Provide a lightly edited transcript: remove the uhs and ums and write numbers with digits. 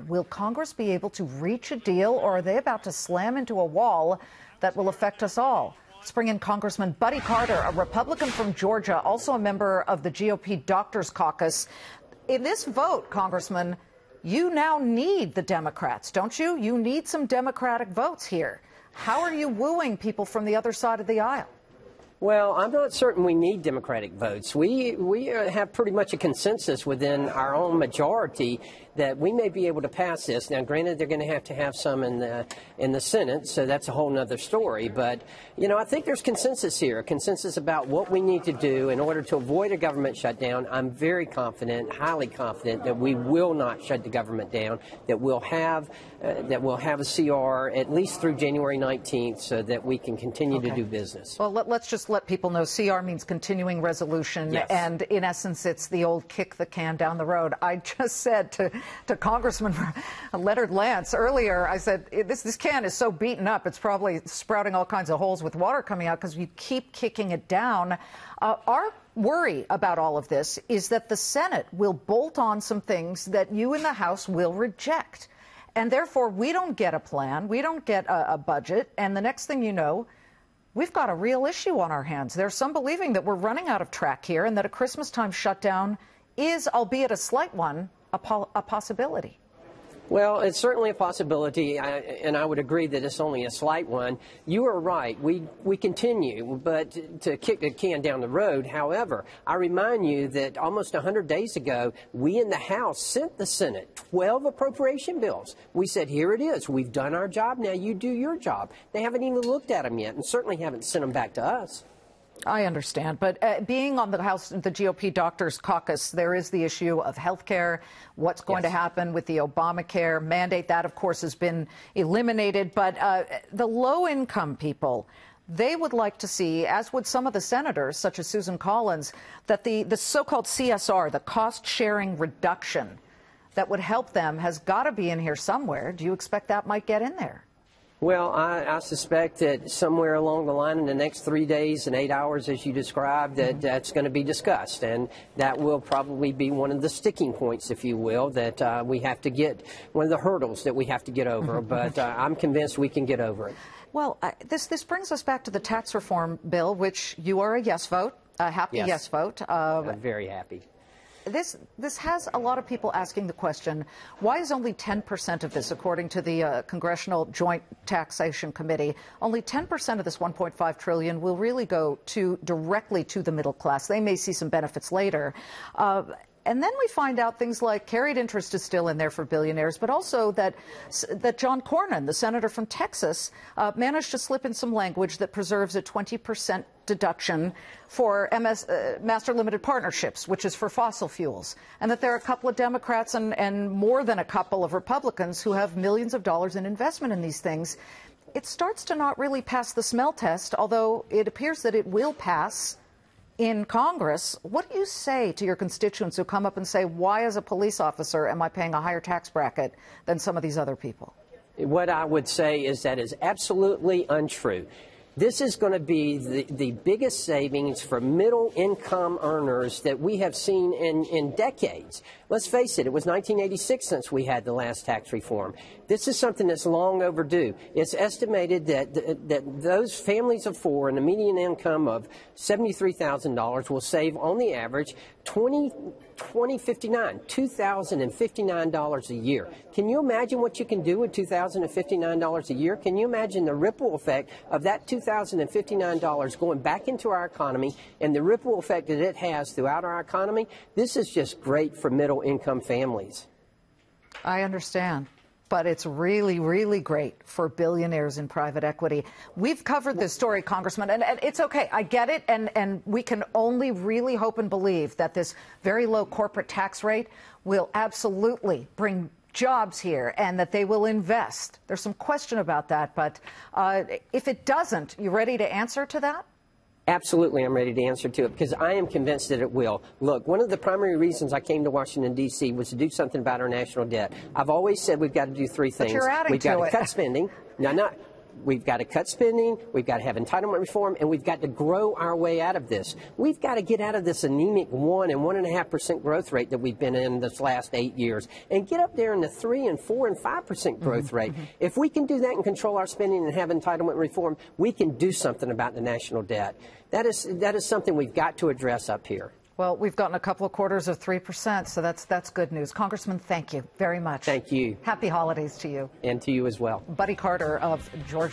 Will Congress be able to reach a deal, or are they about to slam into a wall that will affect us all? Let's bring in Congressman Buddy Carter, a Republican from Georgia, also a member of the GOP Doctors Caucus. In this vote, Congressman, you now need the Democrats, don't you? You need some Democratic votes here. How are you wooing people from the other side of the aisle? Well, I'm not certain we need Democratic votes. We have pretty much a consensus within our own majority that we may be able to pass this. Now, granted, they're going to have some in the Senate, so that's a whole other story. But, you know, I think there's consensus here, a consensus about what we need to do in order to avoid a government shutdown. I'm very confident, highly confident, that we will not shut the government down, that we'll have a CR at least through January 19th so that we can continue to do business. Well, let's just let people know CR means continuing resolution. Yes. And in essence, it's the old kick the can down the road. I just said to Congressman Leonard Lance earlier, I said, this can is so beaten up, it's probably sprouting all kinds of holes with water coming out because you keep kicking it down. Our worry about all of this is that the Senate will bolt on some things that you in the House will reject. And therefore, we don't get a plan, we don't get a budget, and the next thing you know, we've got a real issue on our hands. There's some believing that we're running out of track here and that a Christmas-time shutdown is, albeit a slight one, a possibility. Well, it's certainly a possibility, and I would agree that it's only a slight one. You are right. We continue, but to kick the can down the road. However, I remind you that almost 100 days ago, we in the House sent the Senate 12 appropriation bills. We said, here it is. We've done our job. Now you do your job. They haven't even looked at them yet, and certainly haven't sent them back to us. I understand, but being on the GOP Doctors Caucus, there is the issue of health care, what's going to happen with the Obamacare mandate. That, of course, has been eliminated. But the low-income people, they would like to see, as would some of the senators, such as Susan Collins, that the so-called CSR, the cost-sharing reduction that would help them, has got to be in here somewhere. Do you expect that might get in there? Well, I suspect that somewhere along the line in the next 3 days and 8 hours, as you described, that's going to be discussed. And that will probably be one of the sticking points, if you will, that we have to get, one of the hurdles that we have to get over. But I'm convinced we can get over it. Well, this brings us back to the tax reform bill, which you are a yes vote, a happy yes vote. I'm very happy. This has a lot of people asking the question, why is only 10% of this, according to the Congressional Joint Taxation Committee, only 10% of this $1.5 trillion will really go directly to the middle class? They may see some benefits later. And then we find out things like carried interest is still in there for billionaires, but also that John Cornyn, the senator from Texas, managed to slip in some language that preserves a 20% deduction for master limited partnerships, which is for fossil fuels, and that there are a couple of Democrats and more than a couple of Republicans who have millions of dollars in investment in these things. It starts to not really pass the smell test, although it appears that it will pass in Congress. What do you say to your constituents who come up and say, why as a police officer am I paying a higher tax bracket than some of these other people? What I would say is that is absolutely untrue. This is going to be the biggest savings for middle-income earners that we have seen in decades. Let's face it, it was 1986 since we had the last tax reform. This is something that's long overdue. It's estimated that those families of four and a median income of $73,000 will save, on the average, $2,059 a year. Can you imagine what you can do with $2,059 a year? Can you imagine the ripple effect of that $2,059 going back into our economy and the ripple effect that it has throughout our economy? This is just great for middle-income families. I understand. But it's really, really great for billionaires in private equity. We've covered this story, Congressman, and it's okay. I get it, and we can only really hope and believe that this very low corporate tax rate will absolutely bring jobs here and that they will invest. There's some question about that, but if it doesn't, you ready to answer to that? Absolutely, I'm ready to answer to it because I am convinced that it will. Look, one of the primary reasons I came to Washington, D.C. was to do something about our national debt. I've always said we've got to do three things. But you're adding we've got to to it. cut spending. Now, We've got to cut spending, we've got to have entitlement reform, and we've got to grow our way out of this. We've got to get out of this anemic 1 and 1.5% growth rate that we've been in this last 8 years and get up there in the 3 and 4 and 5% growth rate. If we can do that and control our spending and have entitlement reform, we can do something about the national debt. That is something we've got to address up here. Well, we've gotten a couple of quarters of 3%, so that's good news. Congressman, thank you very much. Thank you. Happy holidays to you. And to you as well. Buddy Carter of Georgia.